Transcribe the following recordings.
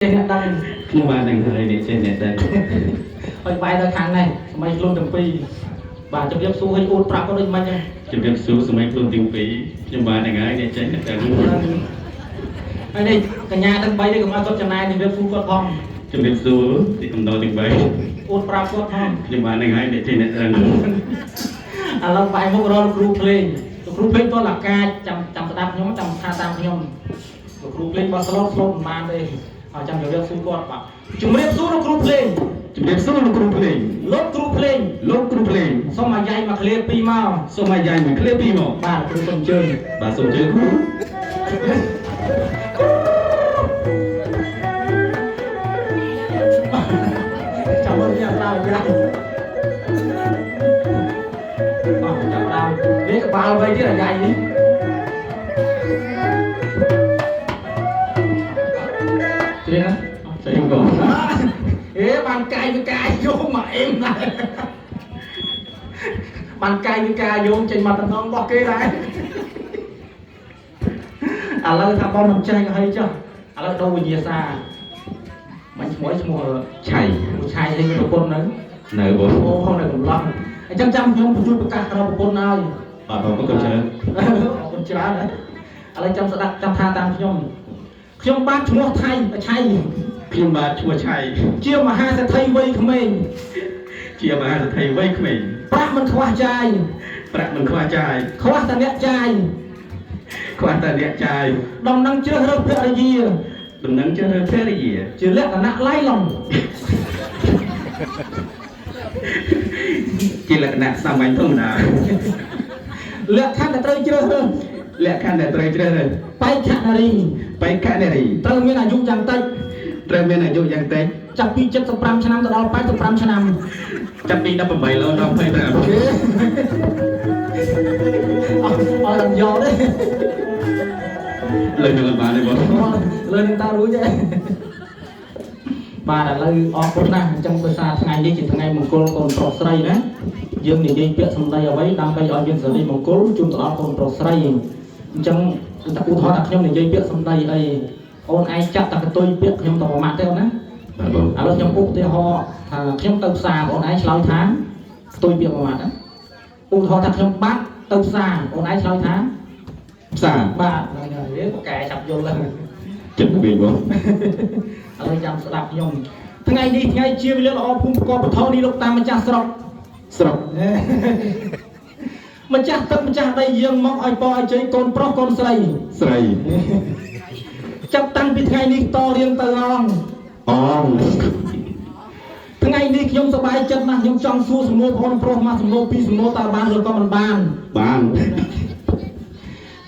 เนี่ยดังខ្ញុំបាននឹងហើយនេះចេះអ្នកដែរឲ្យបាយដល់ខាងនេះសម័យខ្លួនទាំងពីរបាទជម្រាបសួរឲ្យអូនប្រាប់ក៏ដូចមិនចឹងជម្រាបសួរសម័យខ្លួនទាំងពីរខ្ញុំបាននឹងហើយនេះចេះអ្នកដែរហើយនេះកញ្ញាទាំង3នេះកុំឲ្យគាត់ចំណាយជម្រាបសួរគាត់ផងជម្រាបសួរទីកំដរទាំង3អូនប្រាប់គាត់ផងខ្ញុំបាននឹងហើយនេះចេះអ្នកដែរឥឡូវបាយមករកលោកគ្រូភ្លេងលោកគ្រូភ្លេងគាត់លាកាចាំស្ដាប់ខ្ញុំចាំថាតាមខ្ញុំលោកគ្រូភ្លេងគាត់ស្លូតមិនបានទេឲ្យចាំជម្រាបសួរគាត់បាទជម្រាបសួរលោកគ្រូភ្លេងជម្រាបសួរលោកគ្រូភ្លេងលោកគ្រូភ្លេងលោកគ្រូភ្លេងសូមអាយ៉ៃមកឃ្លាពីរមកសូមអាយ៉ៃមកឃ្លាពីរមកបាទគ្រូសូមអញ្ជើញបាទសូមអញ្ជើញគ្រូចាំមើលយ៉ាងឡើយយ៉ាងបាទចាំឡើយនេះក្បាលໄວទៀតអាយ៉ៃនេះជ្រៀងណាស្រីកូនអេបានកាយវិការយកមកអេមណាបានកាយវិការយកចេញមកតំណងរបស់គេដែរឥឡូវថាបងមិនចែកឲ្យចុះឥឡូវដូរវិញ្ញាសាមិនឈ្មោះឆៃឆៃនេះប្រពន្ធនៅបងអូនៅកំឡោះអញ្ចឹងចាំខ្ញុំបញ្ជូនប្រកាសដល់ប្រពន្ធហើយបាទបងក៏ច្រើនអរគុណច្រើនណាឥឡូវចាំស្ដាប់ចាំថាតាមខ្ញុំបានឈ្មោះថៃឆៃខ្ញុំបាទឈ្មោះឆៃជាមហាសេដ្ឋីវ័យក្មេងជាមហាសេដ្ឋីវ័យក្មេងប្រាក់មិនខ្វះចាយប្រាក់មិនខ្វះចាយខ្វះតែអ្នកចាយខ្វះតែអ្នកចាយដំណឹងជ្រើសរើសភរិយាដំណឹងជ្រើសរើសភរិយាជាលក្ខណៈឡៃឡំជាលក្ខណៈសាមញ្ញធម្មតាលក្ខខណ្ឌដែលត្រូវជ្រើសរើសលក្ខខណ្ឌដែលត្រូវជ្រើសរើសបេក្ខនារីត្រូវមានអាយុយ៉ាងតិចចាប់ពី75ឆ្នាំទៅដល់85ឆ្នាំចាប់ពី18ដល់25អត់យកទេលើនឹងបានទេបងលើនឹងតើរួចទេបាទឥឡូវអរគុណណាស់អញ្ចឹងដោយសារថ្ងៃនេះជាថ្ងៃមង្គលកូនប្រុសស្រីណាយើងនិយាយពាក្យសម្ដីអ្វីដើម្បីឲ្យមានសិរីមង្គលជូនទៅដល់កូនប្រុសស្រីអញ្ចឹងតែឧទាហរណ៍ថាខ្ញុំនិយាយពាក្យសម្ដីអីអូនឯងចាត់តែកតុយពាក្យខ្ញុំទៅប្រមាថទេអូនណាបាទបងឥឡូវខ្ញុំឧទាហរណ៍ថាខ្ញុំទៅផ្សារបងឯងឆ្លើយថាផ្ទុយពាក្យប្រមាថណាឧទាហរណ៍ថាខ្ញុំបាត់ទៅផ្សារបងឯងឆ្លើយថាផ្សារបាទហ្នឹងហើយប្រកែចាប់យល់ហ្នឹងចិត្តវិញបងឥឡូវចាំស្ដាប់ខ្ញុំថ្ងៃនេះថ្ងៃជាវេលាល្អភូមិប្រកបពធនេះលោកតាមម្ចាស់ស្រុកម្ចាស់ទឹកម្ចាស់ដីយើងមកឲ្យពរឲ្យជ័យកូនប្រុសកូនស្រីចាប់តាំងពីថ្ងៃនេះតរៀងទៅថ្ងៃនេះខ្ញុំសប្បាយចិត្តណាស់ខ្ញុំចង់សួរសំណួរបងប្រុសមកសំណួរពីរសំណួរតើបានឬក៏មិនបាន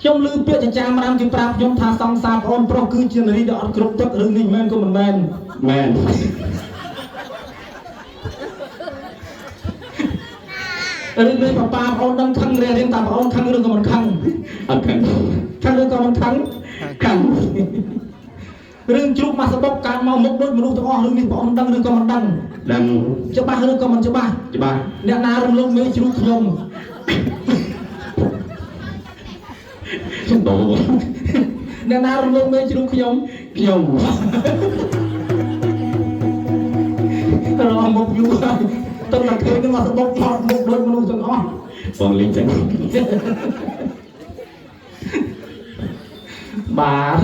ខ្ញុំឮពាក្យចាមរាមជាប្រាប់ខ្ញុំថាសង្សារបងប្រុសគឺជានារីដែលអត់គ្រប់ទឹករឿងនេះមែនក៏មិនមែនរឿងនេះប៉ាបងដឹងខឹងរៀងតើបងខឹងឬក៏មិនខឹងអត់ខឹងឬក៏មិនខឹងរឿងជ្រូកមកសបុកកើតមកមុខដូចមនុស្សទាំងអស់រឿងនេះបងដឹងឬក៏មិនដឹងច្បាស់ឬក៏មិនច្បាស់អ្នកណារំលងមេជ្រូកខ្ញុំបងអ្នកណារំលងមេជ្រូកខ្ញុំរងមុខយូរហើយទៅតែឃើញនឹងមកសបុកថតមុខដូចមនុស្សទាំងអស់បងលេងចឹងបាទ